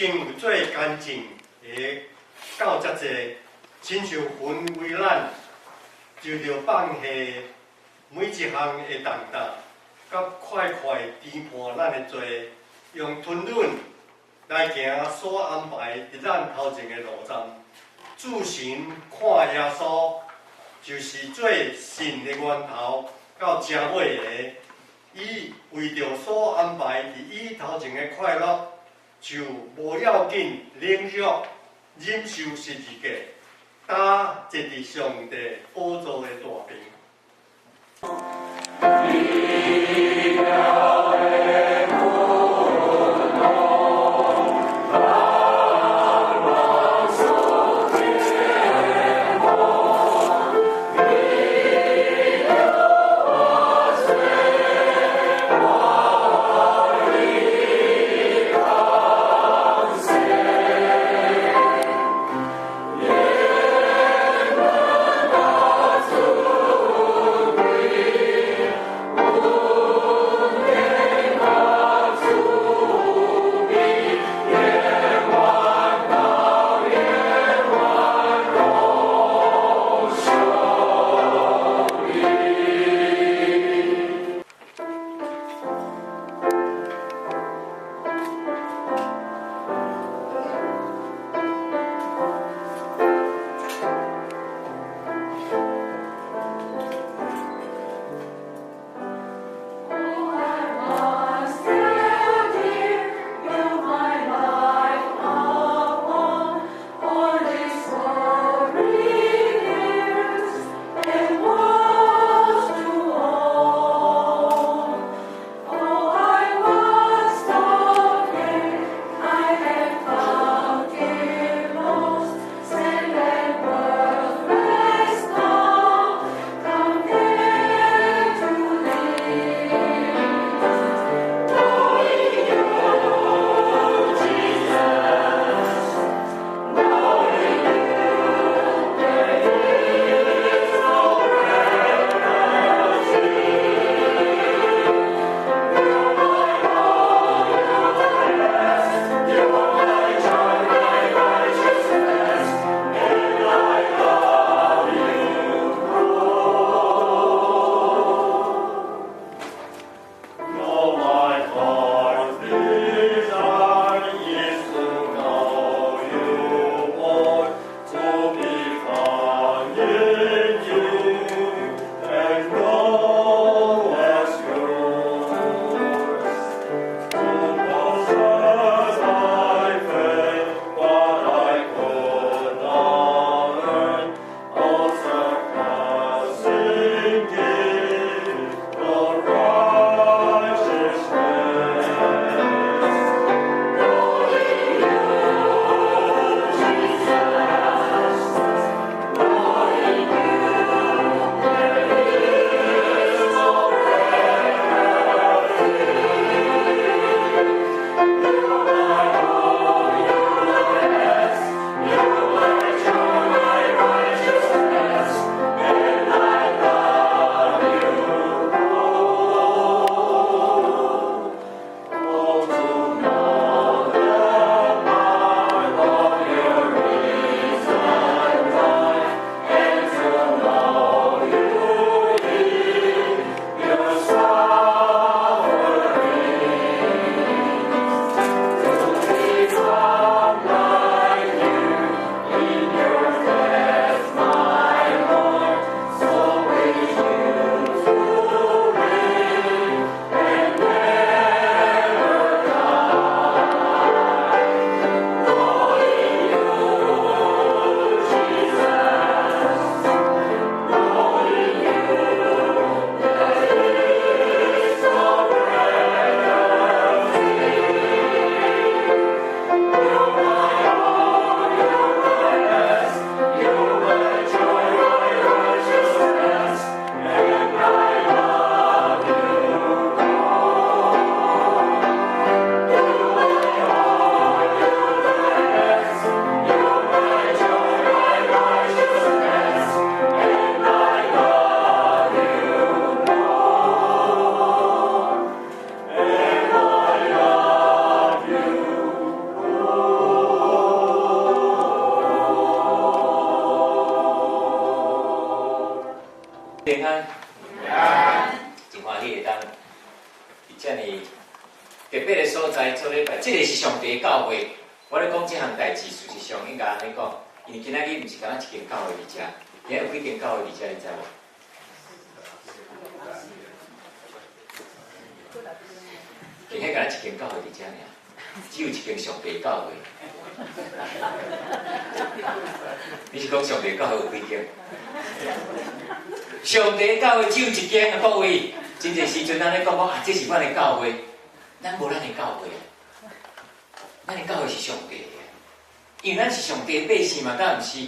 经有做干净的到遮济，亲像云为咱就着放下每一项的重担，甲快快填满咱的罪，用吞忍来行所安排伫咱头前的路站。主神看耶稣，就是做神的源头到正尾的。伊为着所安排伫伊头前的快乐，就无要紧领受忍受十字架，打坐伫上帝宝座的大边。Yeah. 特别的所在做礼拜，这个是上帝的教会。我咧讲这项代志，事实上应该安尼讲，因为今仔日毋是敢若一间教会伫遮，今有几间教会伫遮，你知无？今日敢若一间教会伫遮尔，只有一间上帝教会。你是讲上帝教会有几间？上帝教会只有一间啊，各位。真侪时阵，咱咧讲啊，这是阮的教会，咱无咱的教会啊。咱的教会是上帝的，因为咱是上帝的百姓嘛，敢毋是？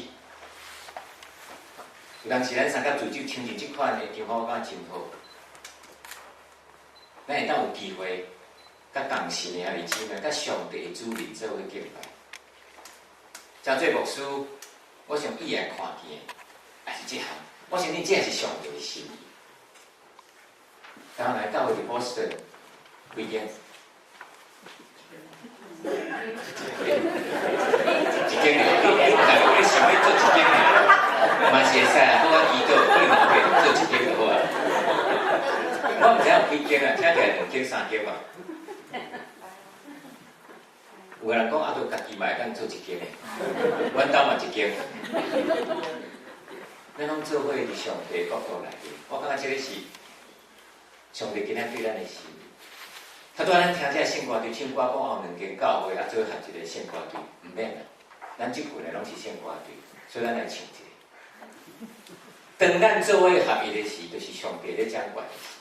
有当时咱三甲自主亲近即款的地方，我感觉真好。咱会当有机会，甲同信的兄弟姊妹，甲上帝的主人做伙敬拜。真做牧师，我上意来看见，也是这项，我相信这是上帝的心意。当来教会伫波士顿几间？一间啊，大家咧想要做一间啊，嘛是会使啊，我祈祷，我两边做一间就好啊。我毋知有几间啊，听起来2间3间吧。有个人讲啊，都家己嘛会当做一间的，阮兜嘛一间。咱拢做伙伫上帝角度来的，我感觉这个是上帝今仔对咱的心意。较多咱听这圣歌队唱歌，讲后2间教会啊，做合一个圣歌队，毋免啦。咱即群的拢是圣歌队，所以咱来唱一个。当咱做伙合一的时，就是上帝咧掌管的时。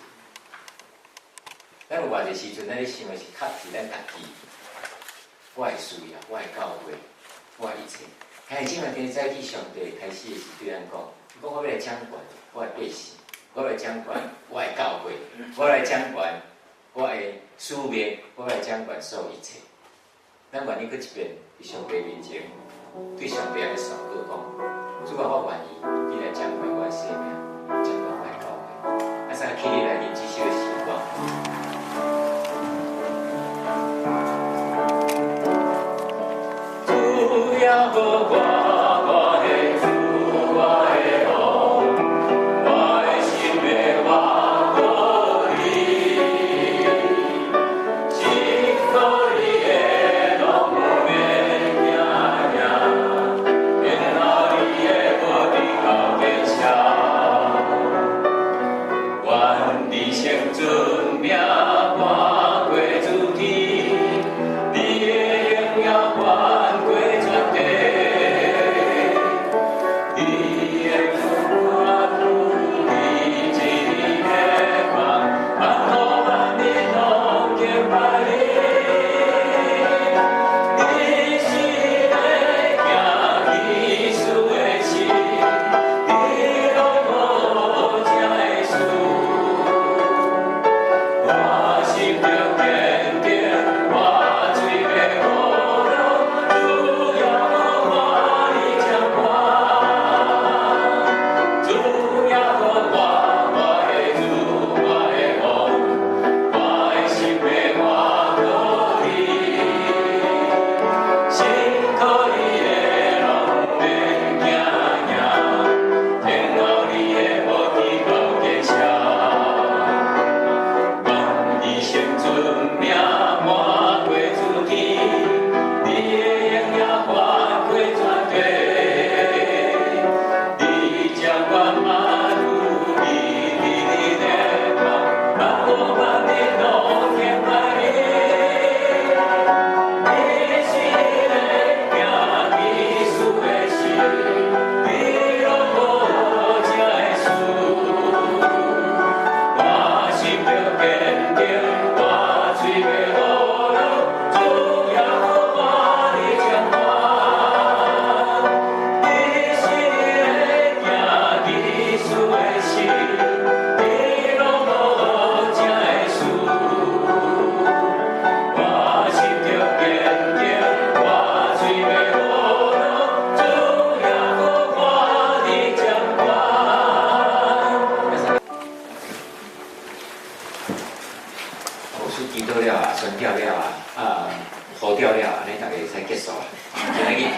咱有偌济时阵，咱咧想的是较是咱家己，我的需要，我的教会，我的一切。但是今日今日早起上帝开始的时，对咱讲，讲我要来掌管我的百姓，我来掌管我的教会，我来掌管我的使命，我来掌管所有一切。咱愿意搁一遍伫上帝面前，对上帝来宣告讲：主啊，我愿意，你来掌管我的生命，掌管我的教会。啊，三起你来临这首的时光。主要和我的主，我的王，我的心被我过你，心口里的拢不免惊惊，面脑里的无地高天下，愿你先尊命换过主题，你的荣耀换过全地。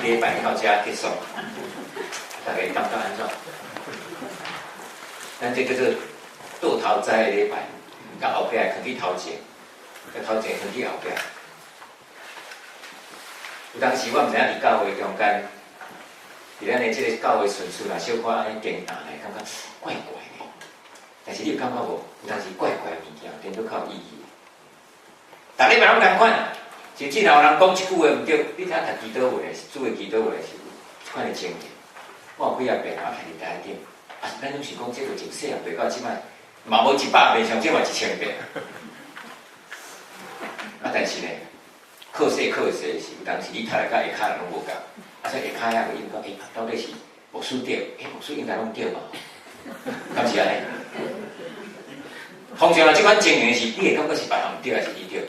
礼拜到这结束，大家感觉安怎？咱这叫做倒头栽的礼拜，到后壁放去头前，头前分去后壁。有当时我毋知影伫教会中间，伫咱的即个教会顺序啦，小可安尼颠打来，感觉怪怪的。但是你有感觉无？有当时怪怪的物件，变做较有意义。逐礼拜拢共款，甚至若有人讲一句话毋对，你睇读祈祷话是主的祈祷话是即款的情形。我有几啊遍啊，喺伫台顶，啊，咱拢是讲这个从细汉爬到即摆，嘛无100遍，上少嘛1000遍。啊，但是呢，靠势是有当时你读来甲下骹人拢无共，啊，所以下骹遐有应讲，到底是无输对，无输应该拢对嘛？敢是安尼？通常啊，即款情形是你会感觉是别人毋对，还是你对？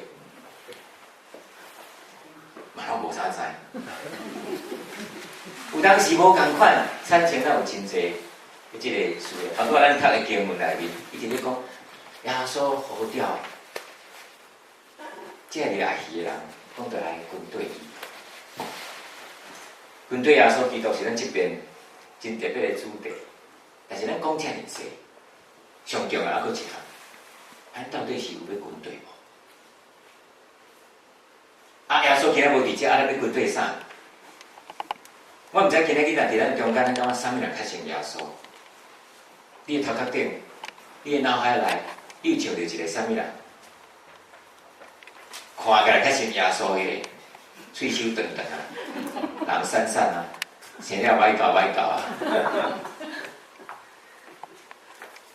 嘛拢无啥知。有当时无共款，产生有真济即个事。头拄仔咱读的经文内面，伊直咧讲耶稣呼召的，即个来戏的人，讲倒来军队去。军队耶稣基督是咱即边真特别的主题，但是咱讲遮尔济，上重要还佫一项，咱到底是有要军队无？啊，耶稣今日无伫遮，啊，咱要军队啥？我毋知今日你若伫咱中间，咱感觉啥物人较像耶稣？你的头壳顶，你的脑海内，你有想到一个啥物人？看起来较像耶稣个，喙手长长啊，人瘦瘦啊，生了歪搞啊。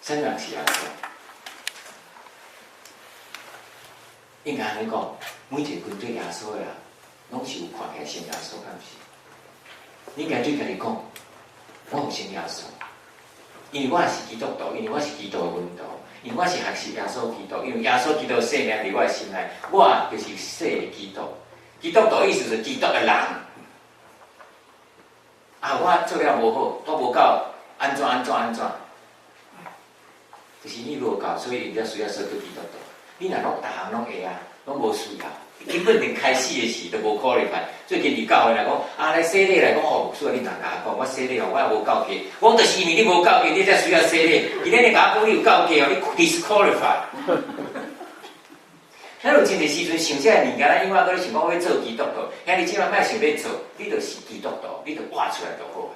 啥物人是耶稣？应该安尼讲，每一个军队耶稣的人，拢是有看起来像耶稣，敢是？你应该对家己讲，我有信耶稣，因为我是基督徒，因为我是基督的门徒，因为我是学习耶稣基督，因为耶稣基督生命伫我的心内，我就是生的基督。基督徒意思是基督的人。啊，我做了无好，我无够安怎，就是你无够，所以你才需要做基督徒。你若拢逐项拢会啊，拢无需要。根本连开始的时都无考虑法。最近伫教会来讲，来洗礼来讲，需要你人甲我讲，我洗礼我也无够格。我就是因为你无够格，你才需要洗礼。今日你甲我讲你有够格哦，你 disqualify。咱有真侪时阵想这个物件，咱永远搁咧想讲我要做基督徒，遐你即摆莫想要做，你就是基督徒，你就活出来就好。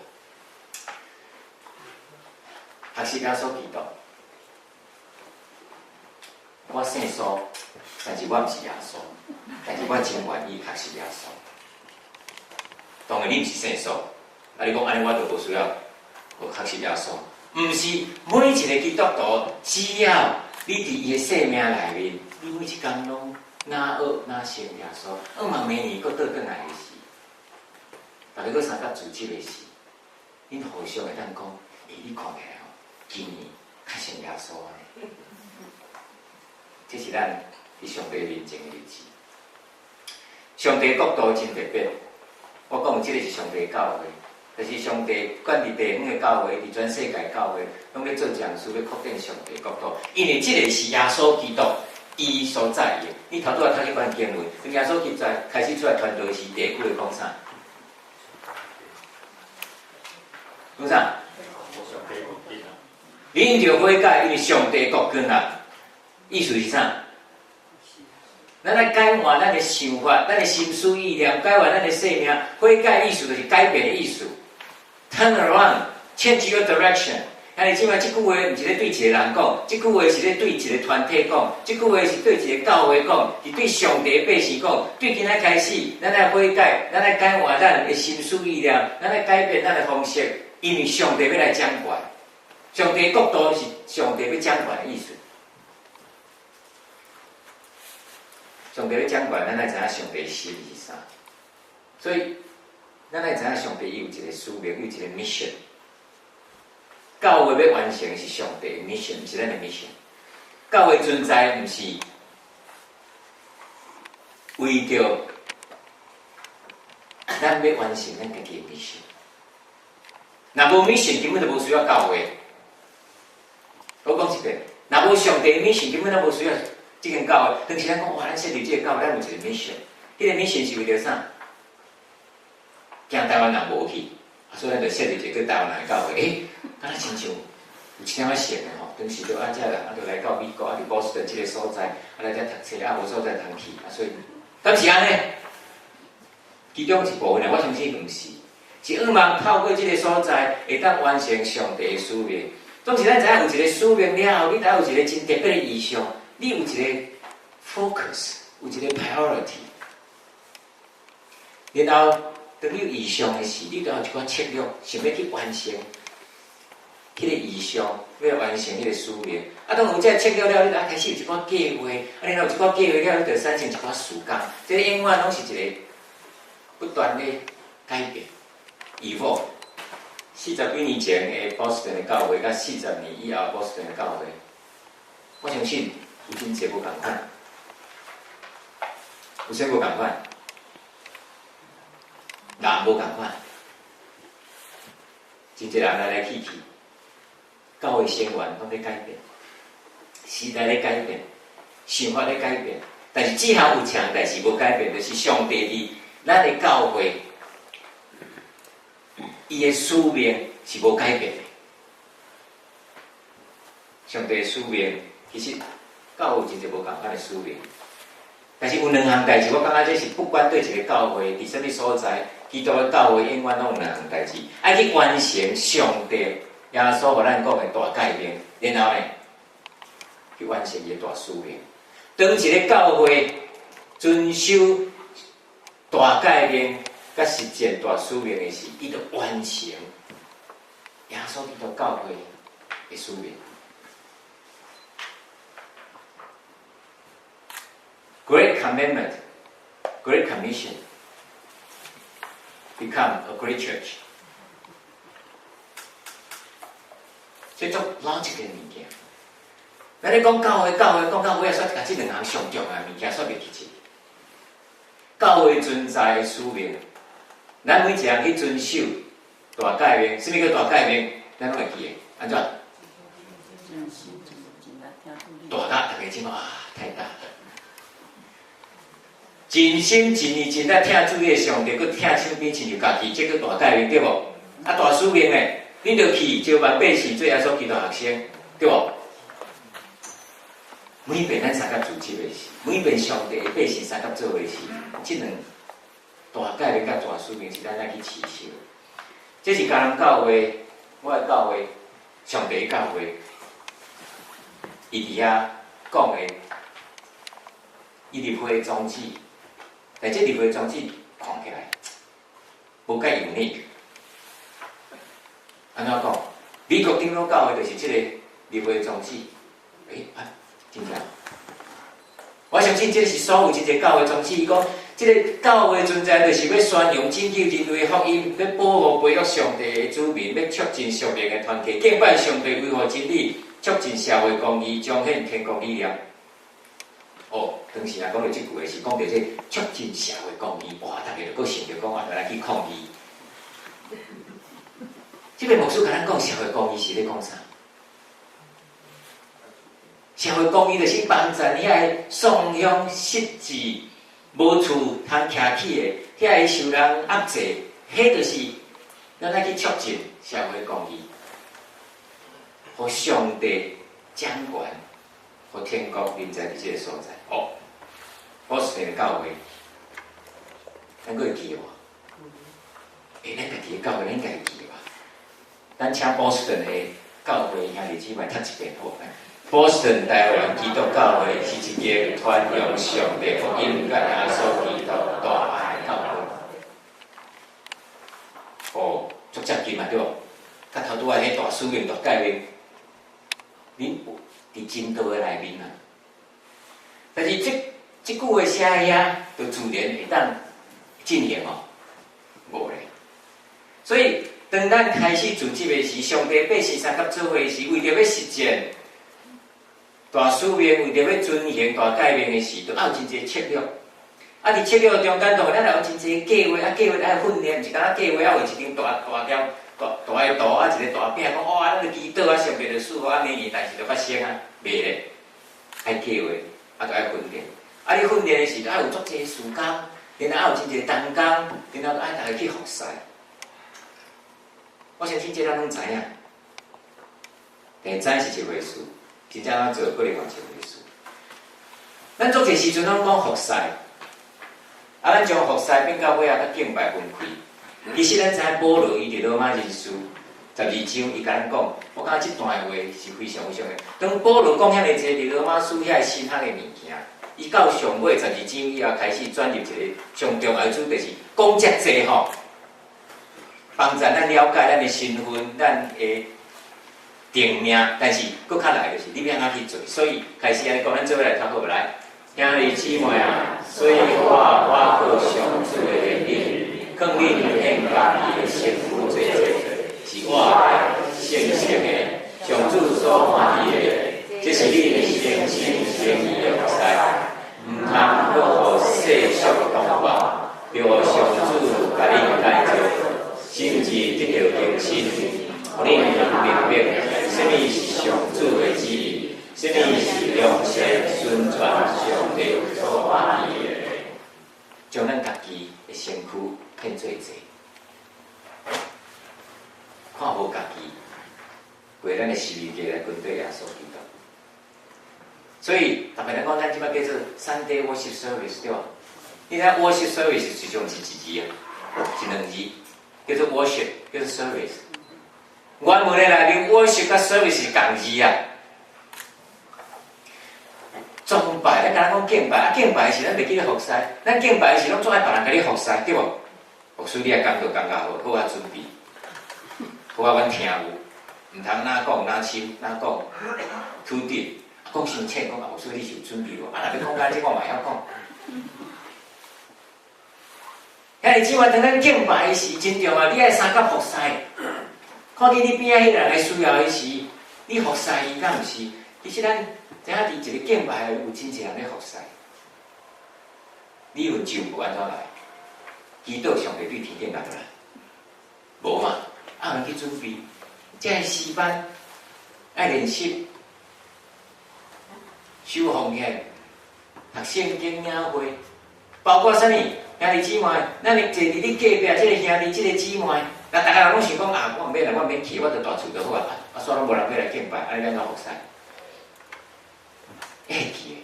学习耶稣基督，我姓苏，但是我毋是耶稣。但是我真愿意学习耶稣。当然你毋是圣苏，你讲安尼我就无需要学习耶稣。毋是每一个基督徒，只要你伫伊的生命内面，你每一工拢哪学哪信耶稣，望明年佫倒转来的时，大家佫相甲自己的时，恁互相会当讲，你看起来吼，今年较信耶稣呢。这是咱伫上帝面前的日子。上帝国度真特别，我讲即个是上帝教会，就是上帝管伫地方的教会，伫全世界教会，拢咧做讲师，要扩展上帝国度。因为即个是耶稣基督伊所在的。你头拄仔读一段经文，从耶稣基督开始出来传道时，第一句会讲啥？讲啥？恁着悔改，因为上帝国近啊。意思是啥？咱来改换咱的想法，咱的心思意念，改换咱的生命。悔改意思就是改变的意思。Turn around, change your direction。安尼即摆即句话，毋是咧对一个人讲，即句话是咧对一个团体讲，即句话是对一个教会讲，是对上帝的百姓讲。对今仔开始，咱来悔改，咱来改换咱的心思意念，咱来改变咱的方式，因为上帝要来掌管。上帝国度是上帝要掌管的意思。上帝要掌管，咱来知影上帝的心意是啥。所以，咱来知影上帝有一个使命，有一个 mission。教会要完成的是上帝的 mission， 毋是咱的 mission。教会存在毋是为着咱要完成咱家己的 mission。若无 mission， 根本就无需要教会。我讲一遍，若无上帝的 mission， 根本就无需要。即间教会，当时咱讲哇，咱设立即个教会，咱有一个 mission。迄个 mission 是为着啥？惊台湾人无去，所以咱就设立一个台湾人的教会。敢若亲像有一点仔像的吼。当时就遮啦，就来到美国，伫波士顿即个所在，来遮读册，无所在通去，所以，敢是安尼？其中一部分我相信毋是，是希望透过即个所在，会当完成上帝的使命。总是咱知影有一个使命了后，你才有一个真特别的意向，你有一个 focus， 有一个 priority， 然后当你有意向的时，你就有一寡策略，想要去完成迄个意向，要完成迄个使命。当有这个策略了，你就开始有一寡计划，然后有一寡计划了，你就产生一寡事工。这个永远拢是一个不断的改变。evolve。40几年前的波士顿的教会，甲40年以后波士顿的教会，我相信有真侪无共款，有啥无共款？人无共款，真侪人来来去去，教会成员拢在改变，时代在改变，想法在改变，但是只项有一项代志无改变，就是上帝伫咱的教会。伊的使命是无改变的。上帝的使命其实教会真侪无共款的使命，但是有两项代志，我感觉这是不管对一个教会伫什么所在，基督的教会永远拢有两项代志，爱去完成上帝耶稣互咱讲的大改变，然后呢，去完成伊的大使命。当一个教会遵守大改变。甲实践大使命的是，伊就完成耶稣基督教会的使命。Great Commandment, Great Commission, become a great church。这种老一个物件，咱咧讲教会，讲到尾啊，煞甲即两项上重要物件煞袂记起。教会存在的使命。咱每一人去遵守大改变，什么叫大改变？咱拢会记的，安怎？大大大家听啊，太大了！真心真意真在听主的上帝，佮听手边亲像家己，这叫大改变，对无？大使命呢，你着去招万百姓做耶稣基督学生，对无？每遍咱三甲组织的时，每遍上帝的百姓三甲做的时，即两。大改变甲大使命是咱来去持守，这是家人教会，我的教会，上帝的教会，伊伫遐讲的，伊立会的宗旨，但这立会的宗旨看起来无介unique。安怎讲？美国顶拢教会就是这个立会的宗旨，真正。我相信这是所有真侪教会宗旨，伊讲。这个教会存在，就是要宣扬拯救人类的福音，要保护培育上帝的子民，要促进属灵的团结，敬拜上帝，维护真理，促进社会公义，彰显天国力量。当时若讲到这句话是讲到这促进社会公义，哇！大家就搁想着讲啊，来去抗议。这个牧师甲咱讲社会公义是咧讲啥？社会公义就是帮助你爱颂扬失志。无厝通徛起的，遐个受人压制，迄就是咱来去促进社会公义，互上帝掌权，互天国临在伫即个所在。波士顿的教会，咱会记无？咱家己的教会，咱家己记无？咱请波士顿的教会兄弟姊妹读一遍好唻。波士顿台湾基督教会是一间传扬上帝福音甲耶稣基督大爱的教会。足接近嘛对无？甲头拄仔迄大使命、大改变，恁有伫真道的内面啊。但是即句话写遐，就自然会当进行无咧。所以当咱开始组织的时，上帝百姓三甲做伙时，为着要实践。大使命为着要遵行大改变的时，都要有真侪策略。伫策略中间，当然咱有真侪计划，计划爱训练，毋是敢若计划要有一张大条、大的图，一个大饼，讲咱个祈祷上帝就赐福明年，但是就发生袂咧。爱计划，就爱训练。你训练的时，就爱有足侪时间，然后有真侪同工，然后爱大家去服侍。我相信这咱拢知影。第早是一回事，真正要做过另外一回事。咱做些时阵拢讲服侍，咱将服侍变到尾啊，甲敬拜分开。其实咱知影保罗伊伫罗马人书12章，伊甲咱讲，我感觉这段话是非常的。当保罗讲遐尼济伫罗马书遐新学的物件，伊到上尾12章以后开始转入一个上重要的主题是讲遮济吼，帮助咱了解咱的身份，咱的定命，但是搁较来就是你要安怎去做，所以开始安尼讲，咱做伙来读好来。兄弟姊妹啊，所以我靠上主的能力，肯定献家己的身躯做者，是我信心的，上主所欢喜的，这是你的诚心诚意的服侍，唔通搁互世俗同化，着上主甲你带着，甚至得到更新，互你能明白什么是上主的旨意。什么是良善宣传上帝所欢喜的？将咱家己的身躯献做者，看好家己，为咱的使命来跟对耶稣基督。所以，特别来讲，咱即摆叫做Sunday worship service 对吧？你睇 worship service 实际上是一字啊，是两字，叫做 worship， 叫做 service。原文的内面 worship 甲 service 是共字啊。崇拜，咱敢若讲敬拜，敬拜是咱袂记咧服侍，咱敬拜是拢总爱别人甲你服侍，对无？服侍你也感觉感觉好，好啊准备，好啊阮听有，毋通哪讲哪亲哪讲，土地讲伤浅，讲啊服侍你是有准备无？啊，若要讲解这我嘛晓讲。遐你即摆当咱敬拜是真重要，你爱三甲服侍，看见你边仔迄个人的需要的时，你服侍伊，敢毋是？其实咱。知影伫一个敬拜有真侪人咧服侍，你份就无安怎来？祈祷上帝对天顶来落来，无嘛？啊，去准备，这个诗班爱练习，修奉献，读圣经领会，包括啥物？兄弟姊妹，咱坐伫你隔壁即个兄弟、即个姊妹，那大家拢想讲啊，我毋免来，我免去，我着大厝就好啊，啊，煞拢无人要来敬拜，安尼安怎服侍？会记的，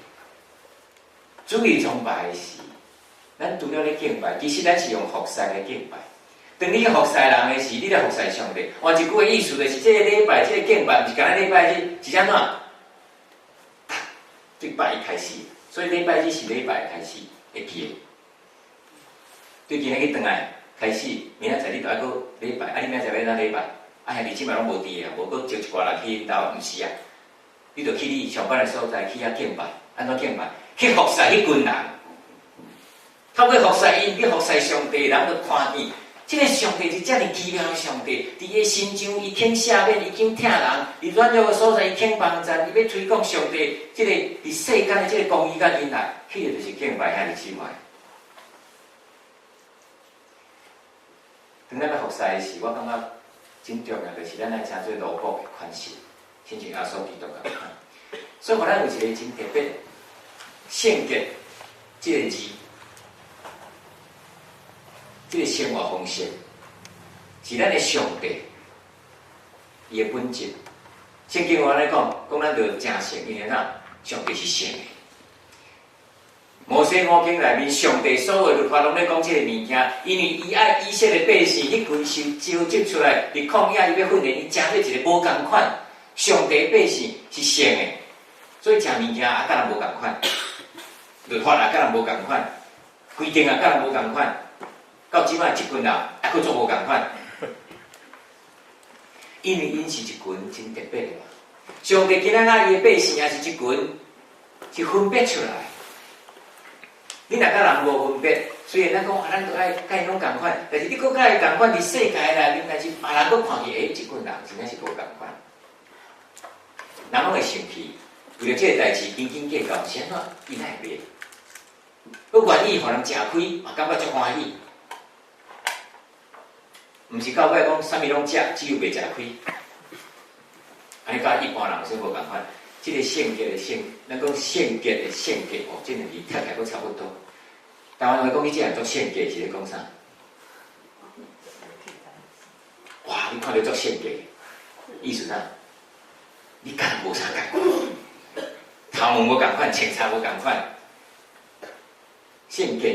主义崇拜的是，咱除了咧敬拜，其实咱是用服侍来敬拜。当你服侍人的时，你咧服侍上帝。换一句话意思就是，这个礼拜、这个敬拜，毋是干咱礼拜日是安怎？对拜一开始，所以礼拜日是礼拜开始会记的。对今日去转来开始，明仔载你就爱过礼拜，啊你明仔载要哪礼拜？啊兄弟姊妹拢无伫啊，无搁招一寡人去因兜，毋是啊。你着去你上班的所在去遐敬拜，安怎敬拜？去服侍迄群人，透过服侍因，去服侍上帝，人着看见，这个上帝是遮尔奇妙的上帝。伫伊心上，伊肯赦免，伊肯疼人；伫软弱的所在，伊肯帮助，伊要推广上帝这个伫世间的这个公义甲恩爱，去的就是敬拜兄弟姊妹。当咱要服侍的时，我感觉真重要，就是咱来称做罗卜的款式。亲像耶稣基督咁款，所以互咱有一个真特别圣洁这个字，这个生活方式是咱的上帝伊的本质。圣经话来讲，咱着正圣，因为哪上帝是圣的。摩西五经内面，上帝所有律法拢咧讲这个物件，因为伊爱以色列百姓迄群受召集出来，伫旷野伊要训练，伊正做一个无共款。上帝百姓是圣的，所以食物件啊，甲人无共款，律法啊，甲人无共款，规定啊，甲人无共款。到即摆即群人啊，佫做无共款，因为因是一群真特别的嘛。上帝今仔日伊的百姓也是一群，是分别出来。你若甲人无分别，虽然咱讲啊，咱都爱甲因拢共款，但是你佫甲伊共款伫世界内面，但是别人佫看见，即群人真正是无共款。人拢会生气，为了这个代志斤斤计较，是安怎？伊哪会袂？佮愿意互人食亏，嘛感觉足欢喜。毋是到尾讲啥物拢食，只有袂食亏。安尼甲一般人说无共款。这个圣洁的圣，咱讲圣洁的圣洁哦，这两字听起来佫差不多。台湾话讲，伊这样做圣洁是咧讲啥？哇！你看到做圣洁，意思啥？你敢无啥共款？头毛无共款，穿插无共款，性格，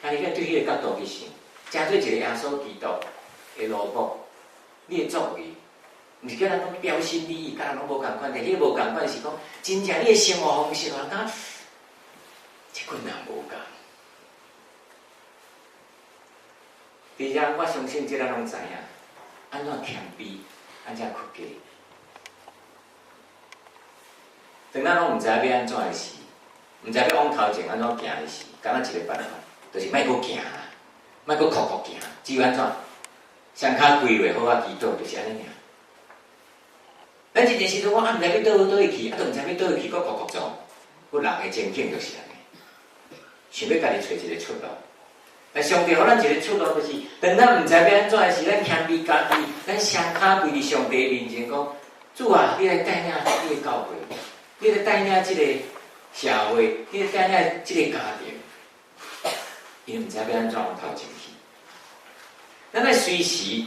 啊！你看对迄个角度去想，真做一个耶稣基督的罗卜，你的作为，毋是叫人讲标新立异，甲人拢无共款，但迄个无共款是讲，真正你的生活方式，人讲，即群人无共。而且我相信，即个人拢知影，安怎谦卑，安怎屈家。当咱拢毋知影要安怎的时，毋知要往头前安怎行的时，敢若一个办法，就是莫阁行啦，莫阁哭哭行，只有安怎？双脚跪落，好啊祈祷，就是安尼尔。咱一件时阵，我毋知要倒位去，都毋知要倒位去，阁哭哭做，我人的前景就是安尼，想要家己找一个出路。但上帝互咱一个出路，就是当咱毋知要安怎的时，咱谦卑家己，咱双脚跪伫上帝面前讲：主啊，你来带领你的教会，你来带领即个社会，你来带领即个家庭，因为毋知要安怎往头前去。咱来随时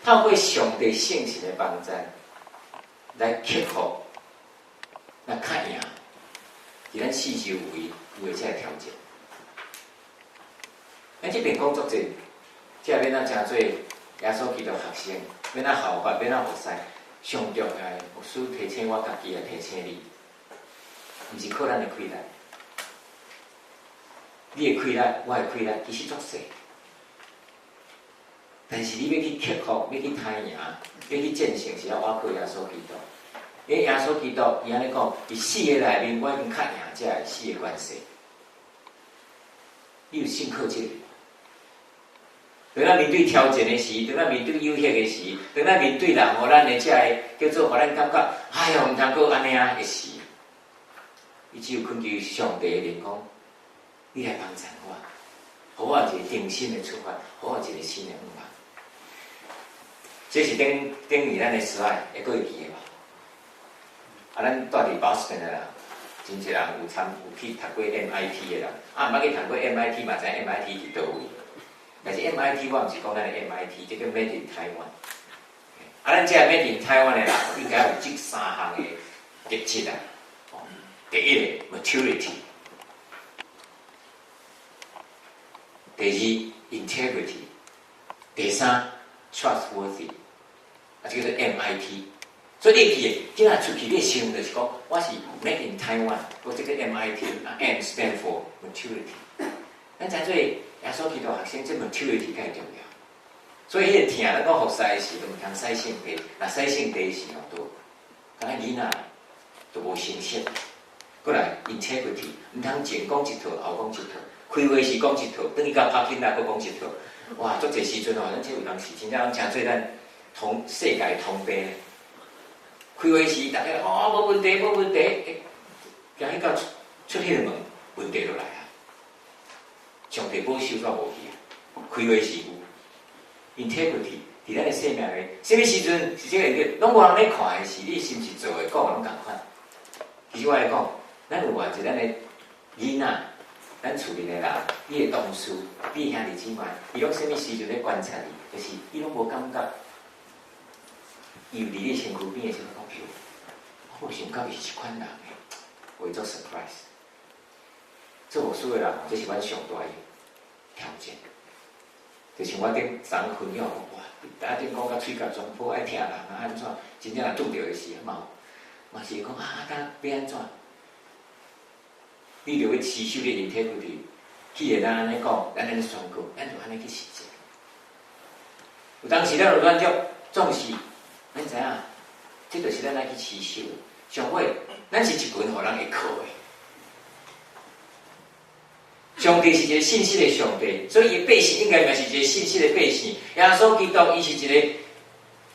透过上帝圣神的帮助，来克服、来克赢，伫咱四周有的这个条件。咱这边工作者，即要怎真做耶稣基督学生，要怎效法，要怎学识，上重要的牧师提醒我家己，也提醒你，毋是靠咱的气力，你的气力，我的气力，其实足细。但是你要去克服，要去赚赢，要去战胜，是要我靠耶稣基督。因为耶稣基督伊安尼讲，伫死的内面，我已经较赢这个死的关系。你有信靠这个？当咱面对挑战的时，当咱面对有限的时，当咱面对人互咱的这个叫做互咱感觉，哎呀，毋通阁安尼啊的时，伊只有恳求上帝的灵讲，你来帮助我，互我一个定心的出发，互我一个新的愿望。这是等于咱的时代会过会记的吧？啊，咱住伫Boston的人，真侪人有去读过 MIT 的人，啊，毋捌去读过 MIT 嘛，知 MIT 伫倒位？但是 MIT 我毋是讲咱的 MIT， 这个 Made in Taiwan。啊，咱这 Made in Taiwan 的人，应该有这三项的特质啊。第一个 maturity， 第二 integrity， 第三 trustworthy， 啊，这个是 MIT。所以你记，今仔出去你想就是讲，我是 Made in Taiwan， 我这个 MIT， M stand for maturity。咱才做耶稣基督学生，这 maturity 介重要。所以迄个听咱讲服侍的时，都毋通使性地，若使性地时候都，敢若囡仔都无成熟。过来 integrity， 毋通前讲一套，后讲一套，开话时讲一套，等伊甲拍紧来，佫讲一套。哇，足侪时阵吼，咱这有当时真正诚做咱世界通病。开话时，大家无问题，无问题，惊迄到出迄个问题落来啊！上帝保守煞无去啊！开话时有 integrity， 伫咱的生命内，什么时阵是这个？拢无人咧看的是，你是毋是做的讲拢共款？其实我来讲，咱有偌济咱的囡仔，咱厝边的人，你的同事，你的兄弟姊妹，伊拢什么时阵咧观察你？就是伊拢无感觉，伊有伫你身躯边的时候讲，我想到伊是一款人诶，为做 surprise。做牧师的人，这是阮上大的条件。就像我顶昨分享哇，大家顶讲甲喙甲全部爱听人啊安怎，真正拄着的时嘛是讲啊，咱要安怎？你着要持守你integrity，既然咱安尼讲，咱安尼宣告，咱就安尼去实践。有当时咱有软弱，总是咱知影，这就是咱爱去持守。上尾，咱是一群互人会靠的。上帝是一个信息的上帝，所以伊百姓应该嘛是一个信息的百姓。耶稣基督伊是一个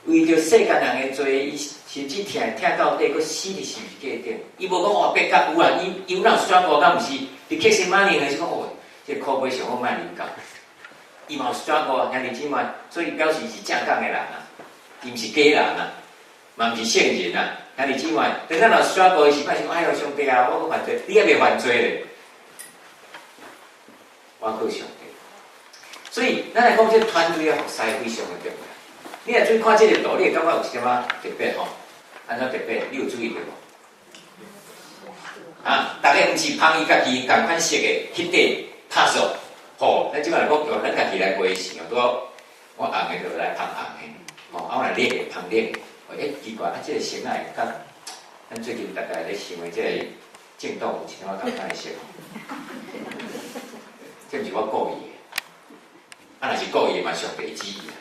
为着世间人的罪，伊甚至听到底，佮死伫十字架顶。伊无讲哦，别甲有啊，伊有哪有选过？敢毋是？伫克西马尼的是讲哦，这个苦杯上好莫啉到。伊嘛有选过兄弟姊妹，所以表示是正港的人啊，伊毋是假人啊，嘛毋是圣人啊。兄弟姊妹，等咱若选过的时，摆是讲哎哟，上帝啊，我佮犯罪，你还未犯罪咧。我靠上帝，所以咱来讲，这团队的服侍非常的重要。你若注意看这个图，你会感觉有一点仔特别吼。安怎特别？你有注意到无？啊，大家毋是芳伊家己共款色的迄块拍塑，吼，咱即摆来讲用咱家己来画像，拄好我红的就来芳红的，吼，啊我来烈的芳烈的，奇怪，啊，即个色仔甲咱最近大家咧想的即个正道有一点仔共款的色，这毋是我故意的，啊，若是故意的嘛，上帝旨意啊。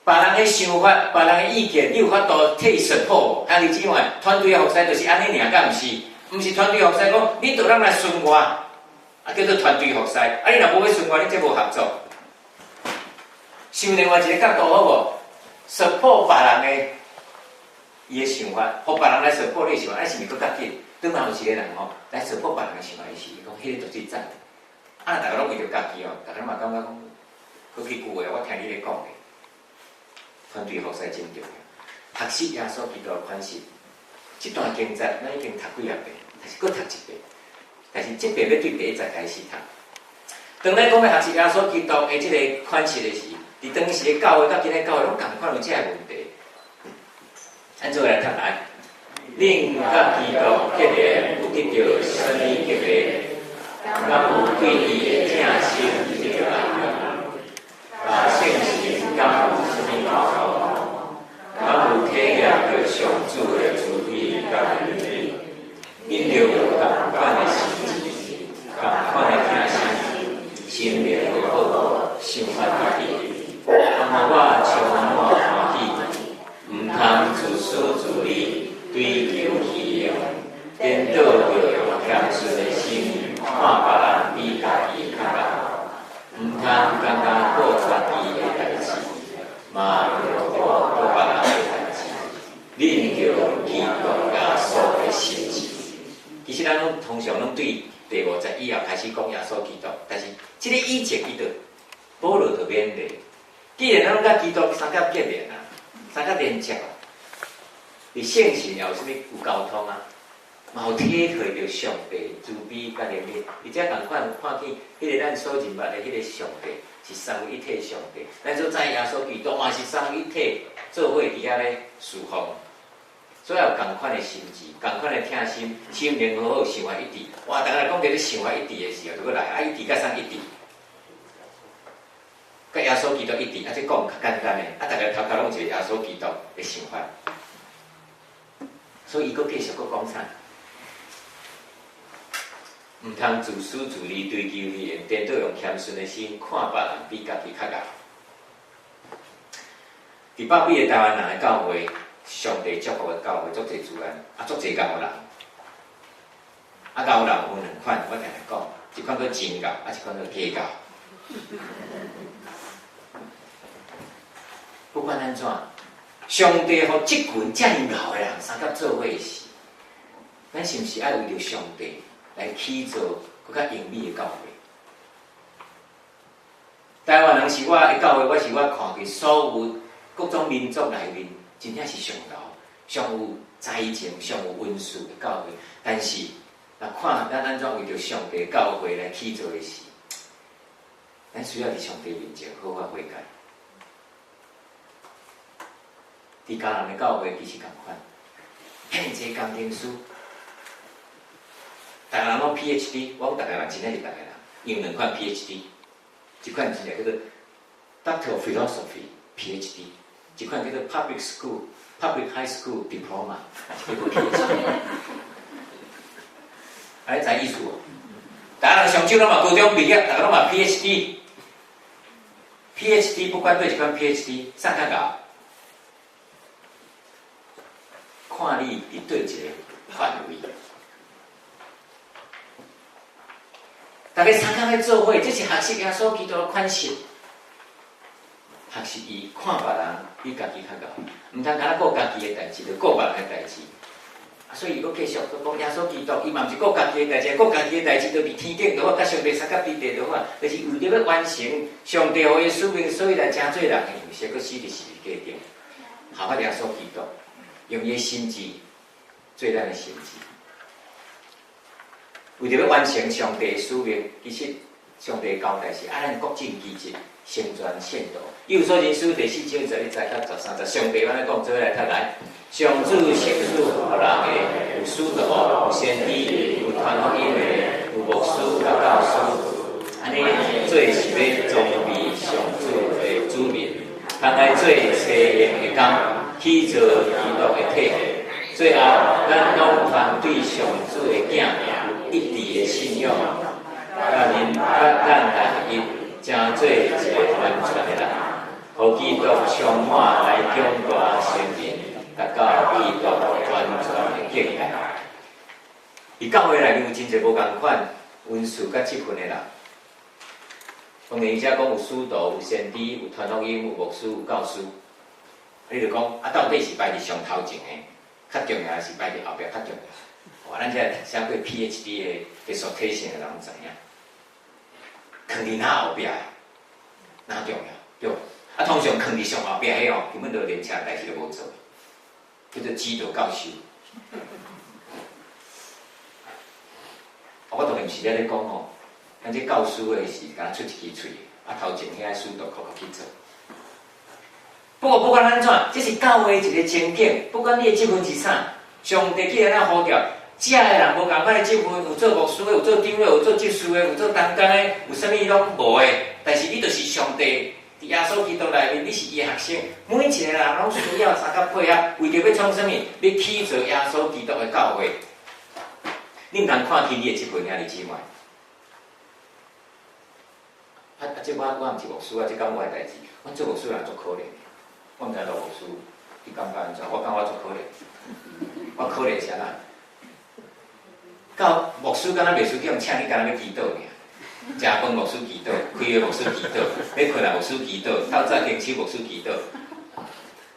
别人的想法、别人的意见，你有法度替伊 support。啊，你即款团队的服侍就是安尼尔，敢毋是？毋是团队服侍讲，你着咱来顺我，啊叫做团队服侍。啊，你若无要顺我，你则无合作。想另外一个角度好无 ？support 别人的伊的想法，互别人来 support 你的想法，啊是毋是搁较紧？对嘛有一个人吼来 support 别人的想法，伊是讲迄个就是赞。啊，大家拢为着家己哦，大家嘛感觉讲，过去句话我听你咧讲的。团队服侍真重要，学习耶稣基督的款式。这段经节咱已经读几啊遍，但是搁读一遍。但是这遍要对第一节开始读。当咱讲要学习耶稣基督的这个款式的时，伫当时的教会甲今日教会拢共款有这个问题。咱做来读来，恁甲基督结连有得到生命结连，敢有对伊的正心得到爱把信心敢有什么报告？敢有体验着上主的主意甲能力？因着有共款的心志，共款的听心，心灵和好，想法家己，让我充满欢喜，毋通自私自利，追求虚荣，颠倒着用谦逊的心，看别人比家己较好，毋通单单顾家己的代志，嘛要顾别人的代志，恁着基督耶稣的心志。其实咱拢通常拢对第5节以后开始讲耶稣基督，但是这个以前伊就保罗就免咧。既然咱拢甲基督三角结连啊，三角连接啊，伫圣性也有啥物有交通啊，嘛有体会着上帝慈悲甲怜悯，而且共款看见迄个咱所认捌的迄个上帝是三位一体的上帝，咱所知耶稣基督嘛是三位一体，做伙伫遐咧侍奉。所以有共款的心志，共款的听心，心灵好好，想法一致。哇！大家讲到你想法一致的时候，就过来啊，一致甲啥一致？甲耶稣基督一致，啊，这讲较简单的，啊，大家头壳拢一个耶稣基督的想法。所以伊佫继续佫讲啥？毋通自私自利，追求利益，颠倒用谦逊的心看别人比家己较高。伫北美的台湾人的教会。上帝祝福的教会，足侪主人，啊，足侪教人。啊，教人分两款，我定定讲，一款叫真教，啊，一款叫假教。不管安怎，上帝互即群遮尔老的人三甲做伙时，咱是毋是爱为着上帝来起造更较英美的教会？台湾人是我的教会，我是我看过所有各种民族内面。真正是上老、上有才情、上有温顺的教会，但是若看咱安怎为着上帝教会来起造的时，咱需要伫上帝面前好好悔改。伫家人的教会其实共款，很侪工程师，逐个人拢 PhD， 我讲逐个人真正是逐个人，用两款 PhD， 一款真正叫做 Doctor of Philosophy PhD。一款叫做 Public High School Diploma， 叫做 PhD。啊，你知意思无？大家人上少拢嘛高中毕业，大家拢嘛 PhD。PhD 不管对一款 PhD， 啥较高？看你伫对一个范围。大家参加来做伙，这是学习耶稣基督的款式。学习伊看别人比家己较高，毋通干那顾家己的代志，就顾别人的代志。所以伊佫继续佫讲耶稣基督，伊嘛毋是顾家己的代志，顾家己的代志，就伫天顶就好，甲上帝三角地地就好，就是为着要完成上帝予伊使命，所以来真做人的形式，佫死伫十字架顶，效法耶稣基督，用伊的心志做咱的心志，为着要完成上帝的使命，其实上帝交代是咱国政机制成全宪道。以弗所人书第4章11节到13节，上帝安尼讲，做来读来。上主圣书予人的有使徒、有先知、有传福音的、有牧师、甲教师，安尼做是要装备上主的子民，通来做西洋的工，去做基督的体。最后，咱拢通对上主的囝有一致的信仰，咱来合一，成做一个完全的人，互基督充满来强大生命。达到基督完全的境界。伫教会内面有真侪无共款文士甲职分的人。当然，伊遮讲有使徒、有先知、有传福音、有牧师、有教师。你就讲啊，到底是摆伫上头前的较重要，还是摆伫后壁较重要？咱遮写过 PhD 的技术体系的人知影，放伫哪后壁的哪重要？对。啊，通常放伫上后壁迄根本就连车代志都无做。叫做指导教授，我当然毋是咧讲吼，咱这教师的是敢出一支喙，啊头前遐师徒靠去做。不管安怎，这是教会一个情景，不管你的职分是啥，上帝既然咱呼召，遮的人无共款的职分，有做牧师的，有做长老，有做执事的，有做当工的，有啥物拢无的，但是你就是上帝。伫耶稣基督内面，你是伊的学生，每一个人拢需要参加配合，为着要创啥物？要起做耶稣基督的教会。你毋通看轻你的即份兄弟姊妹。即我毋是牧师啊，即讲我的代志。阮做牧师人足可怜，我毋知做牧师，你感觉安怎？我感觉足可怜。我可怜啥啦？到牧师敢若袂输叫人请你，敢若要祈祷尔。食饭牧师祈祷，开会牧师祈祷，要困啊牧师祈祷，透早经书牧师祈祷。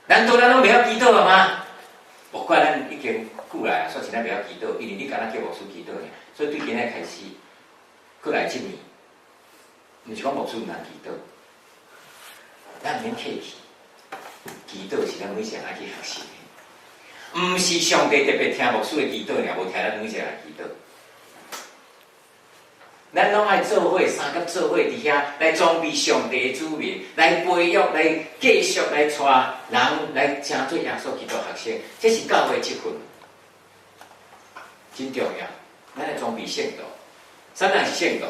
难道咱拢袂晓祈祷了吗？无怪咱已经久来啊，说是咱袂晓祈祷，因为你敢若叫牧师祈祷尔。所以对今仔开始，过来1年，毋是讲牧师毋通祈祷，咱免客气。祈祷是咱每一个人爱去学习的，毋是上帝特别听牧师的祈祷尔，无听咱每一个人祈祷。咱拢爱做伙，三甲做伙伫遐来装备上帝的子民，来培育，来继续来带人来成做耶稣基督学生，这是教会职分，真重要。咱来装备圣徒，啥人是圣徒？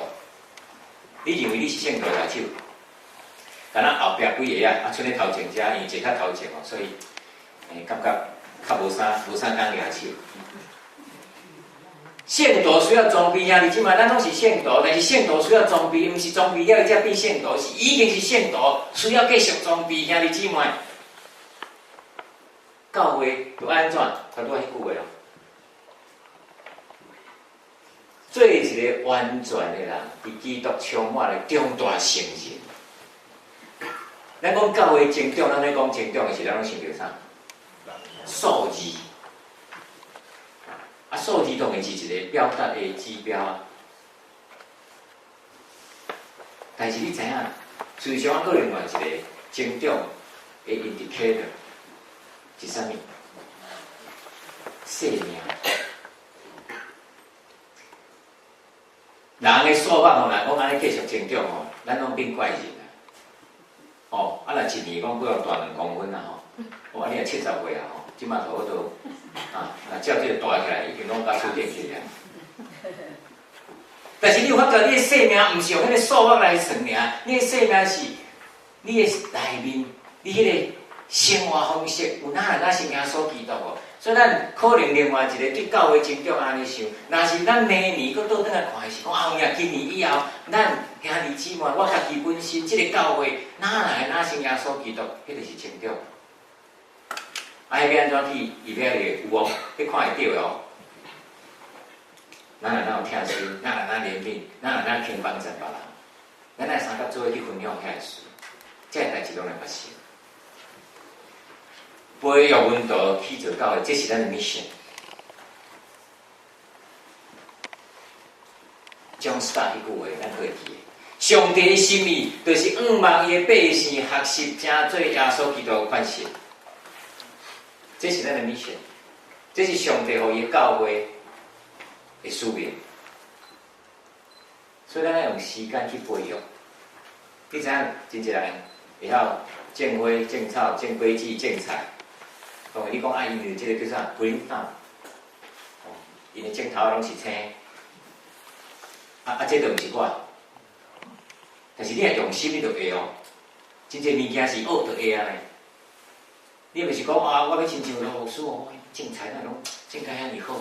你认为你是圣徒来手？敢若后壁几个啊，剩咧头前遮，因为坐较头前哦，所以感觉较无啥讲举手。圣徒需要装备兄弟姊妹，咱拢是圣徒，但是圣徒需要装备，毋是装备了伊才变圣徒，是已经是圣徒，需要继续装备兄弟姊妹。教会要安怎？他拄迄句话咯，做一个完全的人，伫基督充满了重大圣人。咱讲教会成长，咱咧讲成长的时，咱拢想到啥？数字。啊，数字当然是一个表达的指标啊。但是你知影，思想还佫另外一个成长的 indicator 是啥物？生命。人的数法吼，若讲安尼继续成长吼，咱拢变怪人啊。哦，啊，若一年讲不要大2公分啊吼，哇，你若70岁啊吼，即马头都。照这个大起来，已经拢甲出电去啊。但是你有发觉，你的生命毋是用迄个数学来算尔，你的生命是你的内面，你迄个生活方式有哪能是耶稣基督哦？所以咱可能另外一个对教会成长安尼想，若是咱明年佫倒转来看是讲后年今年以后，咱兄弟姊妹，我家己本身即个教会哪是耶稣基督，迄就是成长。啊，迄要安怎去伊遐个有哦？迄看会到哦。咱有疼心，咱怜悯，咱肯帮助别人，咱来三甲做伙去分享遐个事，这代志拢会发生。培育温度去做教会，这是咱的 mission。John Stott 迄句话，咱可以记。上帝的心意，就是望伊的百姓学习，成做耶稣基督的款式。这是咱的 mission， 这是上帝予伊教会的使命。所以咱要用时间去培育。你知影，真侪人会晓种花、种草、种果子、种菜。当你讲啊，因为即个叫啥 green thumb， 因为种头拢是青，这就毋是我。但是你若用心，你就会哦。真侪物件是学就会啊咧。你袂是讲啊，我要亲像老师哦，种菜那拢种甲遐尼好，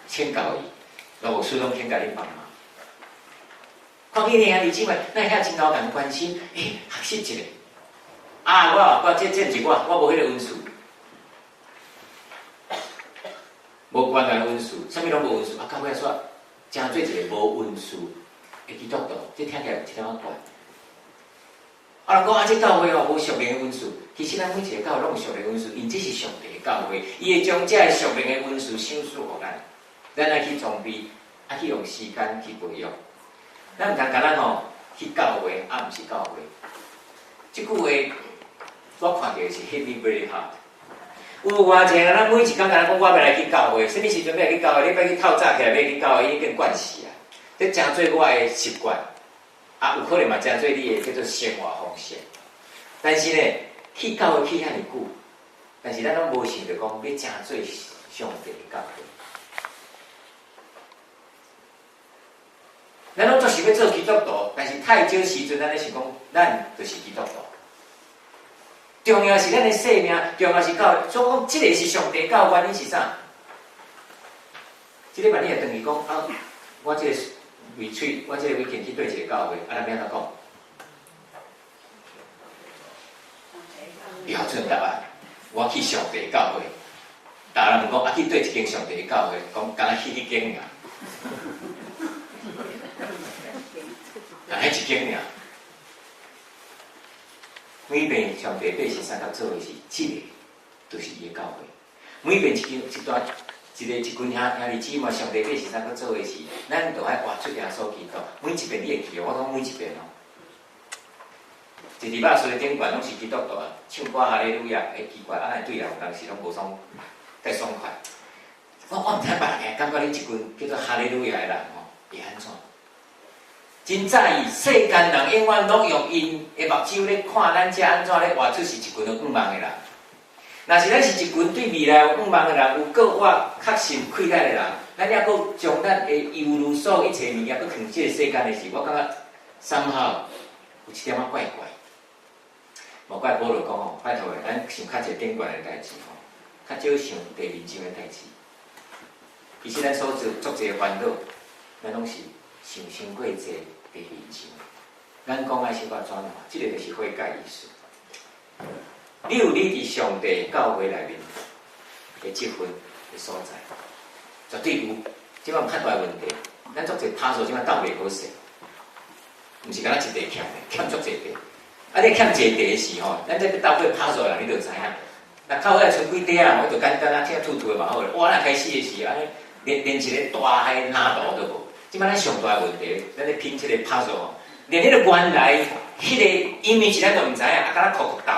请教伊，老师拢肯甲你帮忙。看见你兄弟姊妹，咱遐真够共关心，学习一下。啊，我这毋是我无迄个温数，无关联温数，啥物拢无温数。啊，到尾说，真做一个无温数的基督徒，这听起来有一点仔怪。啊，人讲啊，这教会哦无属灵的温数，其实咱每一个教会拢有属灵的温数，因这是上帝的教会，伊会将这属灵的温数赏赐互咱，咱爱去装备，爱去用时间去培养。咱毋通甲咱吼去教会，毋是教会。即句话我看着是 hit me very hard。有偌济人，咱每一工甲咱讲，我要来去教会，什物时阵要来去教会？你要去透早起来要去教会，已经变惯势啊！这真做我的习惯。有可能嘛，真做你的叫做生活方式。但是呢，去教会去遐尼久，但是咱拢无想着讲要真做上帝的教会。咱拢做是要做基督徒，但是太少时阵，咱咧想讲，咱就是基督徒。重要是咱的生命，重要是教会。所以讲，这个是上帝教原因是啥？这个万你会等于讲啊，我这个retreat，我这个 weekend 去对一个教会，咱要怎讲？标准答案，我去上帝教会。大人问讲去对一间上帝教会，讲敢去迄间尔。迄一间尔，每遍上帝百姓三甲做的是这个，就是伊的教会。每遍一群兄弟姊妹，上帝百姓三甲做的是，咱就爱活出耶稣基督。每一遍你会记，我讲每一遍哦。一礼拜岁的顶悬拢是基督徒啊，唱歌哈利路亚，奇怪，咱对人有当时拢无爽，介爽快。我毋知别人感觉你一群叫做哈利路亚的人吼，会安怎？真在意世间人永远拢用因的目睭咧看咱遮安怎咧活出是一群有仰望的人。若是咱是一群对未来有仰望的人，有够我确信亏待的人，咱也够将咱的忧虑所有一切物件，搁藏即个世间的事，我感觉somehow有一点仔怪怪。无怪保罗讲吼，拜托诶，咱想较侪顶悬的代志吼，较少想地面上的代志。其实咱所做足侪烦恼，咱拢是想伤过侪。地面上，咱讲爱是我怎样？这个就是悔改意思。你有你伫上帝教会内面的积分的所在，绝对有。即摆有较大问题，咱足侪拍数即摆斗袂好势，毋是敢若一地欠的，欠足侪地。啊，你欠一地时吼，咱这斗过拍数的人，你就知影。若靠遐剩几地啊，我就简单啊，听吐吐的嘛好咧。哇，咱开始的时安尼连一个大的哪度都无。即摆咱上大问题，咱咧拼即个拍数吼，连迄个原来迄个因为是咱都毋知影，敢若哭斗。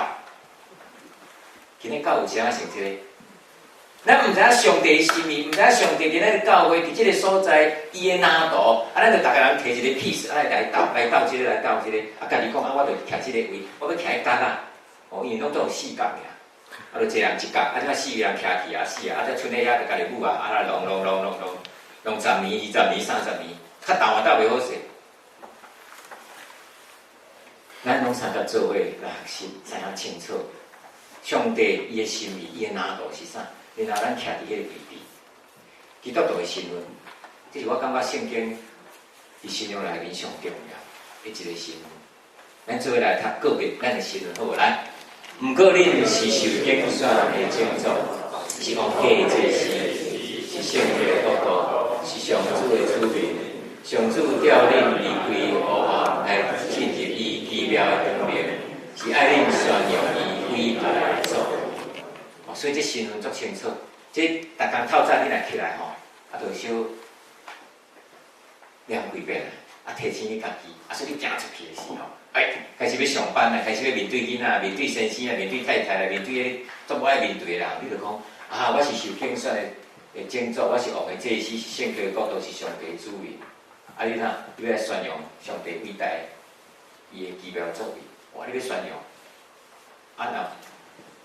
今日教有啥成即个？咱毋知影上帝是咪，毋知影上帝伫咱个教会伫即个所在，伊的哪度？咱就逐个人摕一个 piece 来斗即个，家己讲我就徛即个位，我要徛喺干啊！因为拢都有4角尔，就一人一角，即摆4个人徛去死啊！再剩咧遐就家己舞啊，来弄10年、20年、30年，较斗斗袂好势。咱拢参加做伙来学习，知影清楚上帝伊的心意，伊的哪度是啥？然后咱徛伫迄个位置，基督徒的身份，这是我感觉圣经伫信仰内面上重要的一个身份。咱做伙来读个别咱的身份，好无来？毋过恁是受拣选的种族，是王家的祭司，是圣洁的国度，是上主的子民。上主调恁离开乌暗，来进入伊奇妙的光明，是爱恁宣扬伊伟大的作为。所以这身份足清楚。这逐工透早你来起来吼，就小念几遍提醒你家己，所以你行出去的时候，开始要上班啦，开始要面对囡仔，面对先生啊，面对太太啦，面对迄足无爱面对的人，你就讲我是受拣选的种族，我是王的祭司，是圣洁的国度，是上帝的子民。啊，你看，你要来宣扬上帝伟大伊的奇妙作为，哇！你要宣扬，啊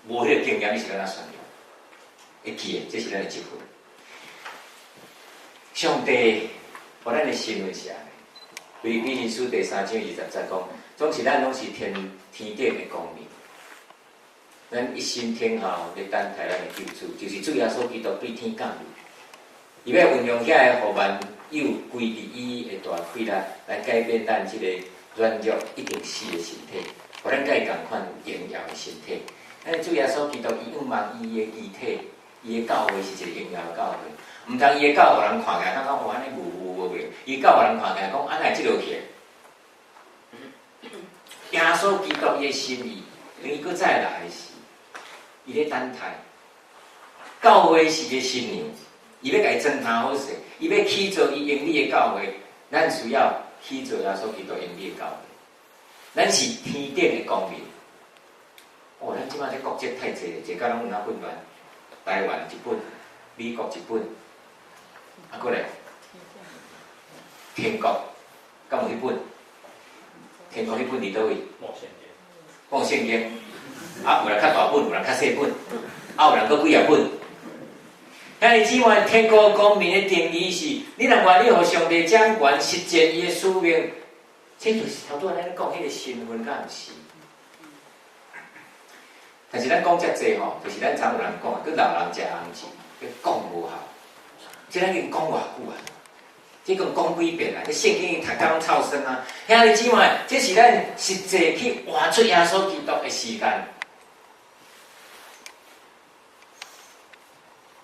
若无迄个经验，你是安怎宣扬？会记的，这是咱的积分。上帝，互咱的身份是安尼。腓立比书第3章20节讲，总是咱拢是天顶的公民，咱一心听候咧等待咱的救主，就是主耶稣基督对天降临。伊要运用遐个互万有归伫伊的大气力，来改变咱即个软弱一定死的身体，互咱甲伊共款有荣耀的身体。咱主耶稣基督伊仰望伊的遗体，伊的教会是一个荣耀的教会。毋通伊的教互人看起来，感觉哇安尼无明，伊教互人看起来讲安尼即落去。耶稣基督伊的心意，等伊搁再来的时，伊咧等待。教会是一个新娘，伊要甲伊装摊好势，伊要起造伊英理的教会，咱需要起造耶稣基督英理的教会。咱是天顶的公民。哦，咱即摆这国籍太济了，一家拢有哪混乱？台湾一本，美国一本。啊，过来，天国，敢有迄本？天国迄本伫倒位？望圣经。啊，有人较大本，有人较细本，啊，有人搁几啊本。咱姊妹，天国公民的定义是：你若愿意互上帝掌权，实践伊的使命，这就是头拄咱讲迄个身份，敢毋是？但是咱讲遮济吼，就是咱常有人讲，佮老人食红钱，佮讲无效。即咱已经讲偌久啊？即讲几遍啊？这圣经读到拢臭酸啊！兄弟姊妹，这是咱实际去活出耶稣基督的时间。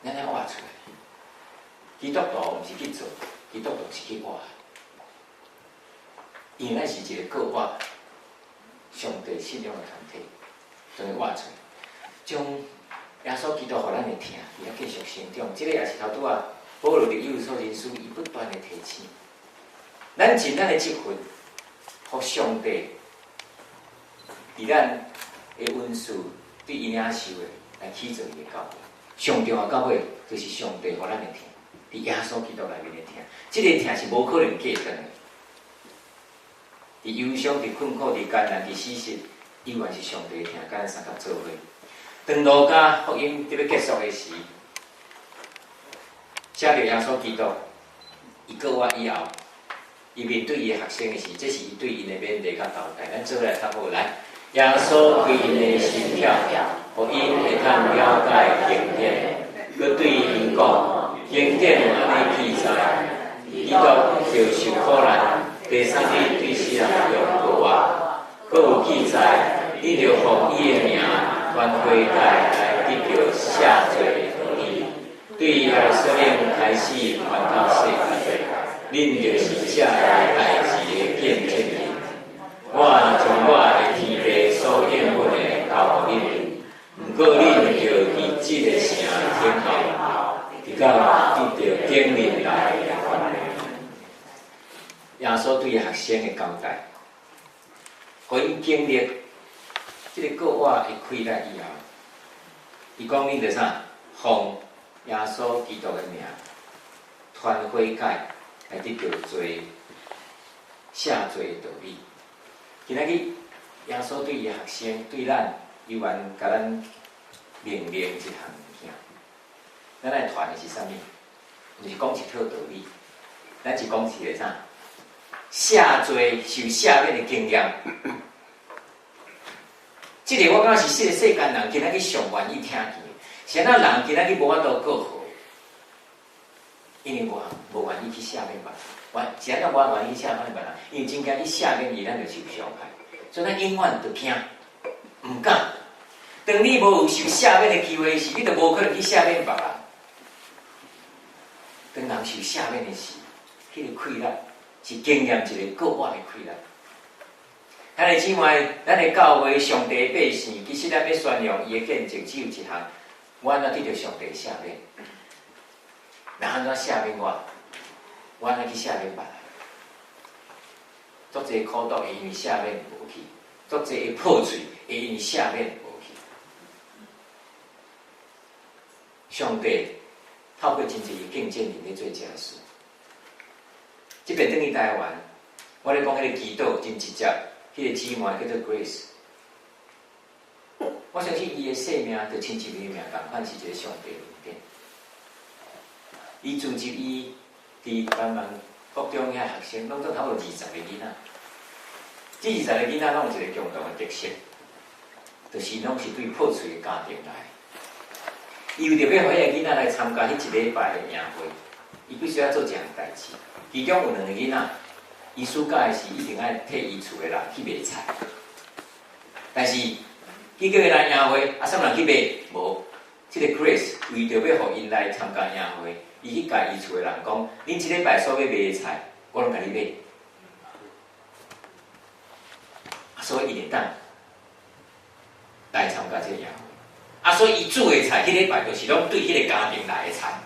咱来活出来。基督徒毋是去做，基督徒是去活。因为咱是一个个活上帝信仰的团体，所以活出来，将耶稣基督互咱的听，伊要继续成长。这个也是头拄啊。保罗的有所人书，伊不断的提醒，咱尽咱的积分，互上帝伫咱的恩赐对伊领受的来起造伊的教会。上重要教会就是上帝互咱的听，伫耶稣基督内面的听，这个听是无可能计算的。伫忧伤、伫困苦、伫艰难、伫死实，依然是上帝的听，甲咱三甲做伙。当路加福音伫要结束的时。写着耶稣基督，伊过活以后，伊面对伊的学生的时，这是伊对因的勉励甲交代。咱做来读好来，耶稣对因的心跳，互因会通了解经典，佮对因讲，经典有安尼记载，基督就受苦难，第三日对死人用过活，佮有记载，你着奉伊的名，传悔改来得着赦罪。对耶路撒冷开始传到世界，恁就是这代志的见证人。我将我的天地所应允的交予恁，不过恁着伫这个城听候，直到得到经历来的权利。耶稣对学生的交代，互因经历这个国外的开来以后，伊讲恁着啥？奉耶稣基督的名，传悔改，来得到罪赦罪的道理。今仔日耶稣对伊学生、对咱，依然甲咱命令一项物件。咱来传的是啥物？毋是讲一套道理，咱是讲一个啥？赦罪、受赦免的经验。这个我感觉是世间人今仔日上愿意听见。是咱人今仔日无法度过好，因为无愿意去赦免别人，是安怎无愿意赦免别人？因为真正伊赦免伊，咱就受伤害，所以咱永远着惊，毋敢。当你无有受赦免的机会时，你就无可能去赦免别人。当人受赦免的时，迄个快乐是经验一个国外的快乐。咱的姊妹，咱的教会上帝的百姓，其实咱要宣扬伊的见证，只有一项。我安怎得到上帝赦免？人安怎赦免我？我安怎去赦免别人？足侪苦毒会因为赦免无去，足侪的破碎会因为赦免无去。上帝透过真侪的见证人咧做这事，即边等于台湾，我咧讲迄个祈祷真直接，迄、个姊妹叫做 Grace。我相信伊的生命就亲像伊的命共款，是一个上帝的恩典。伊自集伊伫台湾国中遐学生，拢总差不多20个囡仔。这20个囡仔拢有一个共同的特色，就是拢是对破碎的家庭来。伊为着要互迄个囡仔来参加迄一礼拜的营会，伊必须要做一项代志。其中有2个囡仔，伊暑假的时一定爱替伊厝的人去买菜，但是伊叫伊来营会，啥物人去买？无。这个 Grace 为着要互因来参加营会，伊去甲伊厝的人讲：恁这礼拜所要买的菜，我拢甲你买。所以伊会当来参加这个营会。所以伊煮的菜，迄礼拜就是拢对迄个家庭来的菜。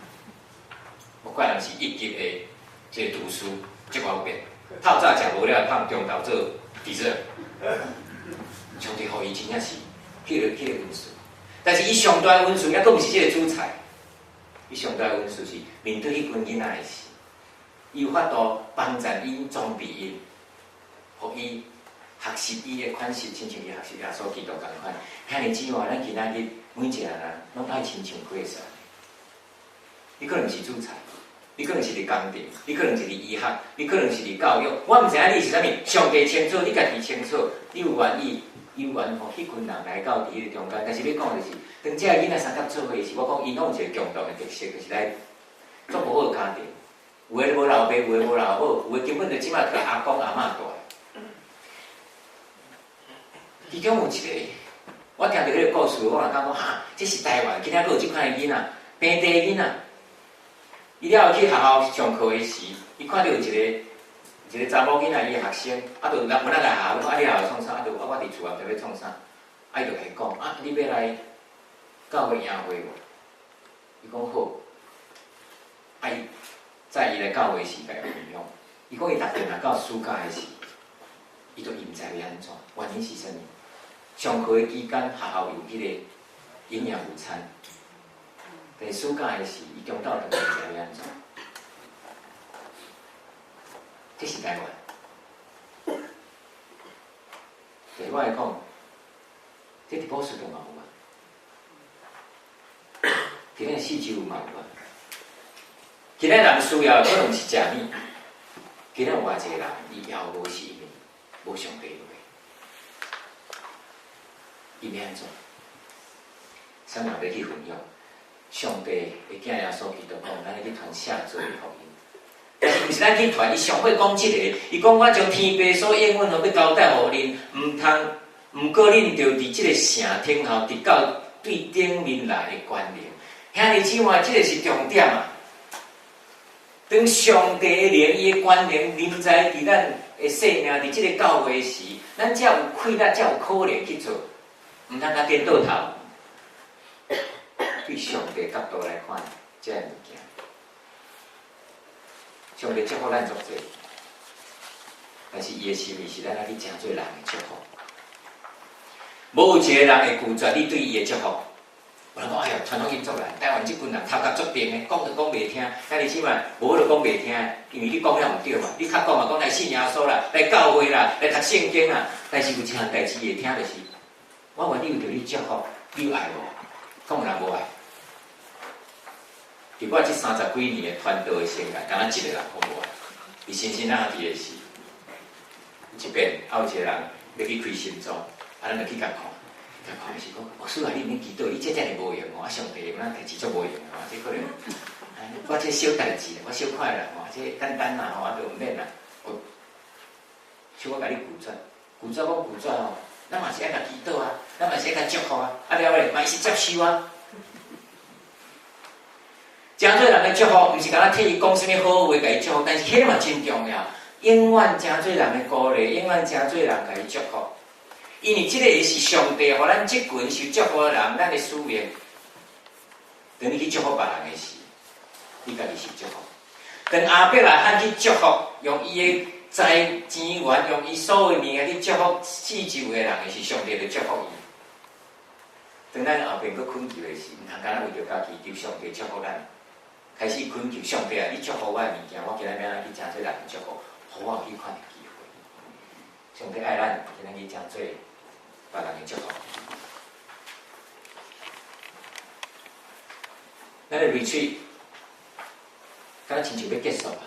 我怪人是一级的这个读书，这方面透早食无了，放中昼做dessert。上帝互伊真正是迄个恩赐。但是伊上大的恩赐，抑佫毋是这个主菜。伊上大的恩赐是面对迄群囡仔的时，伊有法度帮助因、装备因，互伊学习伊的款式，亲像伊学习耶稣基督共款。遐尼姊妹，咱今仔日每一个人拢爱亲像Grace。你可能是主菜，你可能是伫工地，你可能是伫医学，你可能是伫教育。我毋知影你是啥物，上帝清楚，你家己清楚，你有愿意。有缘吼，迄群人来到伫迄个中间，但是要讲的是，当这个囡仔三角做伙时，我讲因拢有一个共同的特色，就是来做无好家庭，有诶无老爸，有诶无老母，有诶根本就即摆甲阿公阿嬷大。其中有一个，我听到迄个故事，我人讲哈，这是台湾，今仔有即款的囡仔，平地囡仔，伊了后去学校上课的时，伊看到有一个查某囡仔，伊个学生，就人问咱来学校，你学校创啥？就我伫厝内底要创啥？伊就会讲你要来教会营会无？伊讲好。伊在伊来教会时，甲伊分享。伊讲伊逐天若到暑假的时，伊就毋知要安怎，原因是啥物？上课的期间，学校有迄个营养午餐，但暑假的时，伊中昼就毋知要安怎。这是台湾。对我来讲，这伫波士顿嘛有啊，伫咱四周嘛有啊。今仔人需要可能是食物，今仔有偌济人伊要无是因为无上帝话，伊要安怎？啥人要去分享？上帝的囝耶稣基督讲，咱要去传下罪的福音。但是毋是咱去传，伊上会讲即个，伊讲我将天父所应允要交代互恁，毋过恁着伫即个城顶后，直到对顶面来的关联。兄弟姊妹，即个是重点啊！当上帝的灵伊的关联临在伫咱的生命，伫即个教会时，咱才有气力，才有可能去做，毋通甲颠倒头。对上帝角度来看，即个物件。上帝祝福咱足济，但是伊的心意是咱爱去诚侪人的祝福。无有一个人会拒绝你对伊的祝福。有人讲，哎呀，传统民族人，台湾即群人头壳足平的，讲就讲袂听，但是即摆无就讲袂听，因为你讲了毋对嘛，你较讲嘛，讲来信耶稣啦，来教会啦，来读圣经啦，但是有一项代志会听，就是我愿意为着你祝福，你有爱无？讲有人无爱。伫我即30几年的传道的生涯，敢若一个人讲无爱。伊新生仔伫的时，一边还有一个人要去开心脏，咱就去甲看，甲看是讲，牧师啊，你免祈祷，你这真係无用哦，上帝有咱代志足无用哦，这可能，我这小代志，我小快啦，这简单啦，就毋免啦。像我甲你拒绝讲拒绝哦，咱嘛是爱甲祈祷啊，咱嘛是爱甲祝福啊，了咧嘛是接受啊。诚侪人的祝福，毋是干那替伊讲啥物好话，甲伊祝福，但是迄嘛真重要。永远诚侪人的鼓励，永远诚侪人甲伊祝福。因为即个是上帝，互咱即群受祝福的人，咱的使命。当你去祝福别人的时，你家己是祝福。当阿伯来喊去祝福，用伊的财钱源，用伊所有物件去祝福四周的人，是上帝的祝福伊。当咱后边佫困去的时，毋通干那为着家己，求上帝祝福咱。开始恳求上帝啊，你祝福我的物件，我今日要安去诚侪人祝福，互我有迄款的机会。上帝爱咱，今日去诚侪别人的祝福。咱的 retreat， 敢若亲像要结束啊！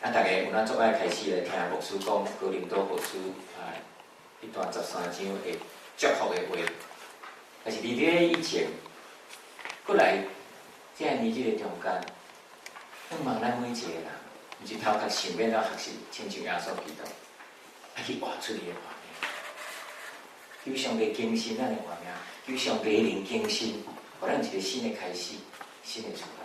啊，大家有咱做爱开始来听牧师讲哥林多后书一段13章的祝福的话，但是伫咧以前，过来这个年纪的中间，希望咱每一个人，毋是头壳想免了学习，亲像耶稣基督，去活出伊的画面，求上帝更新咱的画面，求上帝灵更新，互咱一个新的开始，新的出发。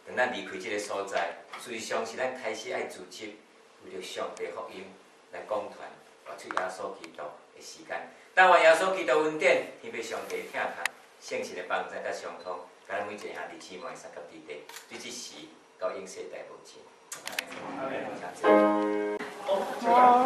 等咱离开这个所在，随上是咱开始爱组织，为着上帝福音来讲传，活出耶稣基督的时间。但愿耶稣基督恩典，天父上帝疼痛，圣神的帮助甲相通，甲咱每一个兄弟姊妹三甲弟弟，对这时到永世代无尽。阿门。